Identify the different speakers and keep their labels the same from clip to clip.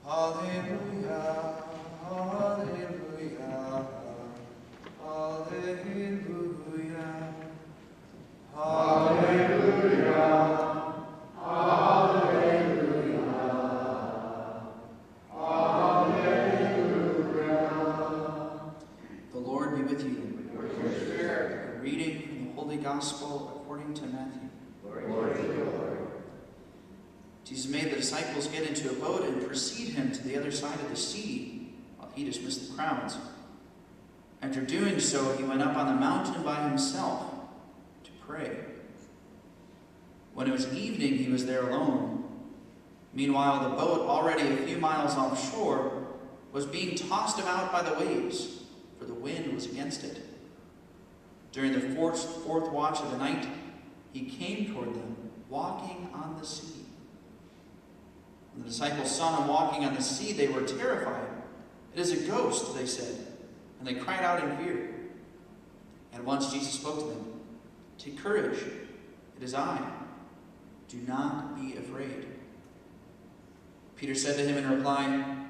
Speaker 1: Alleluia, alleluia, alleluia, alleluia, alleluia, alleluia. The Lord be with you. With your spirit. A reading from the Holy Gospel according to Matthew. Glory to you, Lord. Jesus made the disciples get into a boat and precede him to the other side of the sea while he dismissed the crowds. After doing so, he went up on the mountain by himself to pray. When it was evening, he was there alone. Meanwhile, the boat, already a few miles offshore, was being tossed about by the waves, for the wind was against it. During the fourth watch of the night, he came toward them, walking on the sea. When the disciples saw him walking on the sea, they were terrified. "It is a ghost," they said, and they cried out in fear. At once Jesus spoke to them. "Take courage, it is I. Do not be afraid." Peter said to him in reply,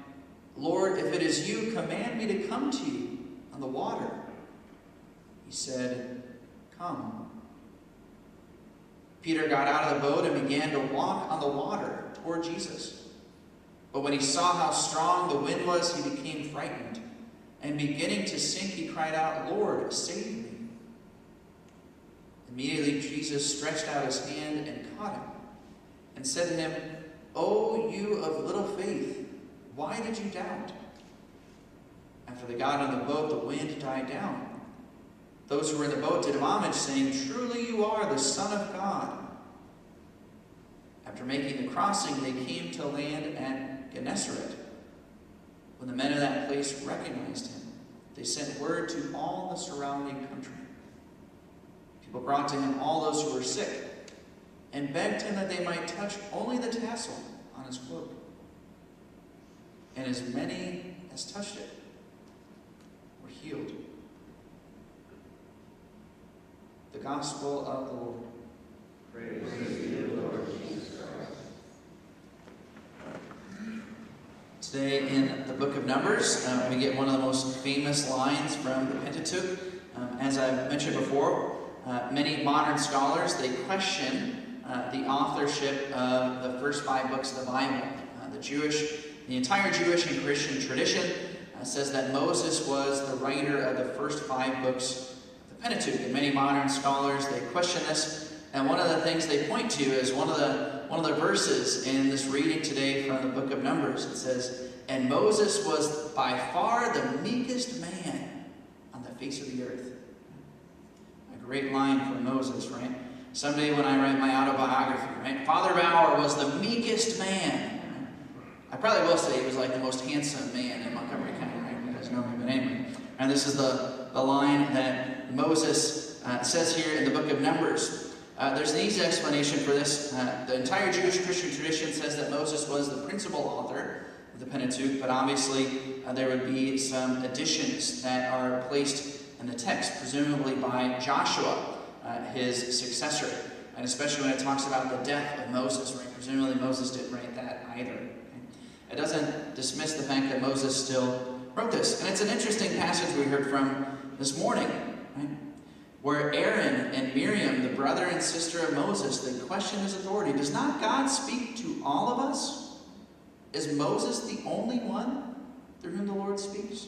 Speaker 1: "Lord, if it is you, command me to come to you on the water." He said, "Come." Peter got out of the boat and began to walk on the water toward Jesus. But when he saw how strong the wind was, he became frightened. And beginning to sink, he cried out, "Lord, save me." Immediately Jesus stretched out his hand and caught him, and said to him, "O you of little faith, why did you doubt?" After they got on the boat, the wind died down. Those who were in the boat did him homage, saying, "Truly you are the Son of God." After making the crossing, they came to land at Gennesaret. When the men of that place recognized him, they sent word to all the surrounding country. People brought to him all those who were sick, and begged him that they might touch only the tassel on his cloak. And as many as touched it were healed. The Gospel of the Lord.
Speaker 2: Praise to you, Lord Jesus Christ.
Speaker 1: Today in the book of Numbers, we get one of the most famous lines from the Pentateuch. As I've mentioned before, many modern scholars, they question the authorship of the first 5 books of the Bible. The entire Jewish and Christian tradition says that Moses was the writer of the first 5 books of the Pentateuch. And many modern scholars, they question this. And one of the things they point to is one of the verses in this reading today from the book of Numbers. It says, "And Moses was by far the meekest man on the face of the earth." A great line from Moses, right? Someday when I write my autobiography, right? Father Bauer was the meekest man. I probably will say he was like the most handsome man in Montgomery County, right? You guys know him, but anyway. And this is the line that Moses says here in the book of Numbers. There's an easy explanation for this. The entire Jewish Christian tradition says that Moses was the principal author of the Pentateuch, but obviously there would be some additions that are placed in the text, presumably by Joshua, his successor, and especially when it talks about the death of Moses, right? Presumably Moses didn't write that either. Okay? It doesn't dismiss the fact that Moses still wrote this. And it's an interesting passage we heard from this morning, right? Where Aaron and Miriam, the brother and sister of Moses, they question his authority. Does not God speak to all of us? Is Moses the only one through whom the Lord speaks?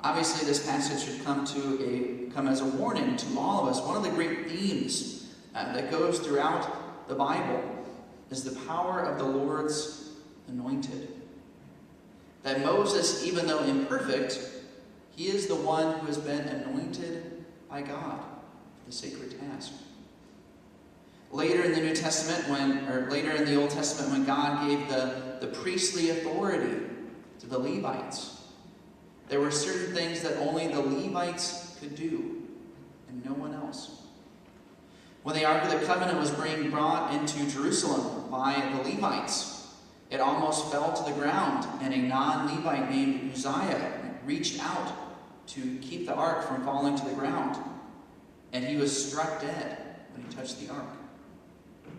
Speaker 1: Obviously, this passage should come as a warning to all of us. One of the great themes that goes throughout the Bible is the power of the Lord's anointed. That Moses, even though imperfect, he is the one who has been anointed by God for the sacred task. Later in the New Testament, later in the Old Testament, when God gave the priestly authority to the Levites, there were certain things that only the Levites could do, and no one else. When the Ark of the Covenant was being brought into Jerusalem by the Levites, it almost fell to the ground, and a non-Levite named Uzziah reached out to keep the ark from falling to the ground. And he was struck dead when he touched the ark,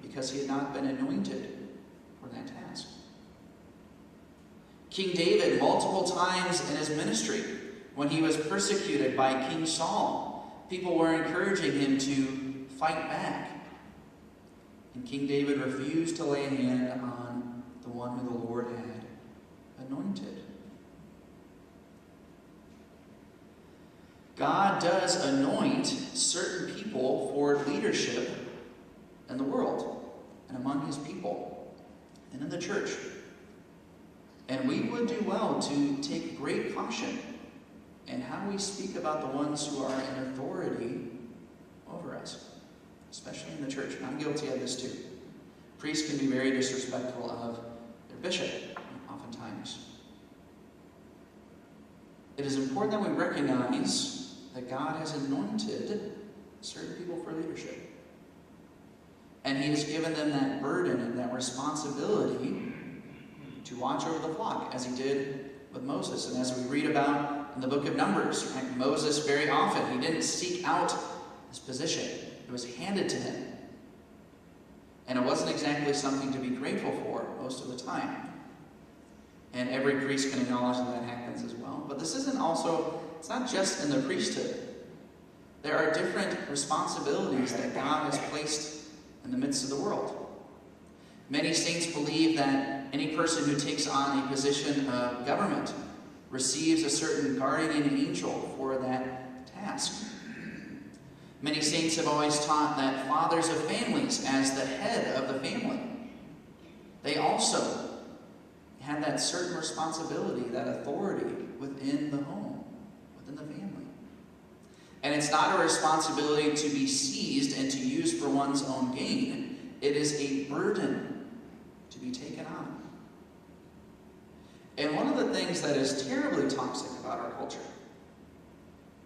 Speaker 1: because he had not been anointed for that task. King David, multiple times in his ministry, when he was persecuted by King Saul, people were encouraging him to fight back. And King David refused to lay a hand on the one who the Lord had anointed. God does anoint certain people for leadership in the world and among his people and in the church. And we would do well to take great caution in how we speak about the ones who are in authority over us, especially in the church. And I'm guilty of this too. Priests can be very disrespectful of their bishop, oftentimes. It is important that we recognize that God has anointed certain people for leadership. And he has given them that burden and that responsibility to watch over the flock, as he did with Moses. And as we read about in the book of Numbers, right, Moses very often, he didn't seek out his position. It was handed to him. And it wasn't exactly something to be grateful for most of the time. And every priest can acknowledge that happens as well. But this isn't also, it's not just in the priesthood. There are different responsibilities that God has placed in the midst of the world. Many saints believe that any person who takes on a position of government receives a certain guardian angel for that task. Many saints have always taught that fathers of families, as the head of the family, they also have that certain responsibility, that authority within the home, within the family. And it's not a responsibility to be seized and to use for one's own gain. It is a burden to be taken on. And one of the things that is terribly toxic about our culture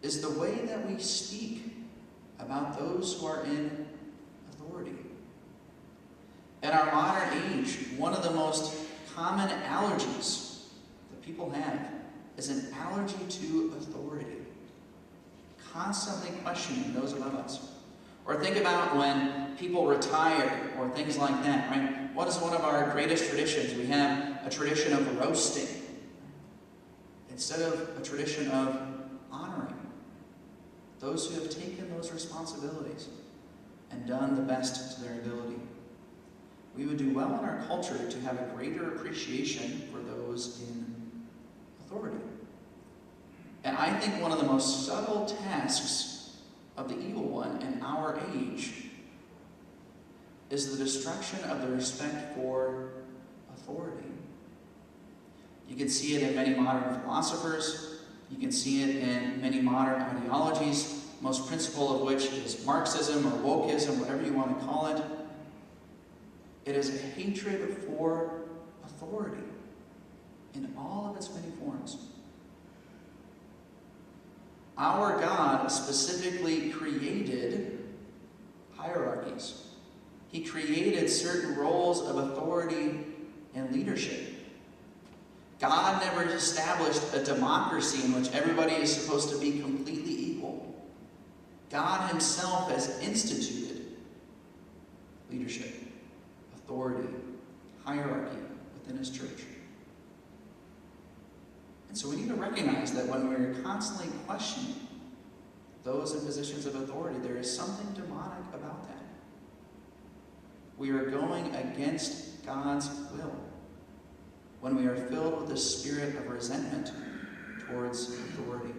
Speaker 1: is the way that we speak about those who are in authority. In our modern age, one of the most common allergies that people have is an allergy to authority. Constantly questioning those above us. Or think about when people retire or things like that, right? What is one of our greatest traditions? We have a tradition of roasting instead of a tradition of honoring those who have taken those responsibilities and done the best to their ability. We would do well in our culture to have a greater appreciation for those in authority. And I think one of the most subtle tasks of the evil one in our age is the destruction of the respect for authority. You can see it in many modern philosophers. You can see it in many modern ideologies, most principal of which is Marxism or wokeism, whatever you want to call it. It is a hatred for authority in all of its many forms. Our God specifically created hierarchies. He created certain roles of authority and leadership. God never established a democracy in which everybody is supposed to be completely equal. God himself has instituted leadership, authority, hierarchy within his church. And so we need to recognize that when we're constantly questioning those in positions of authority, there is something demonic about that. We are going against God's will when we are filled with a spirit of resentment towards authority.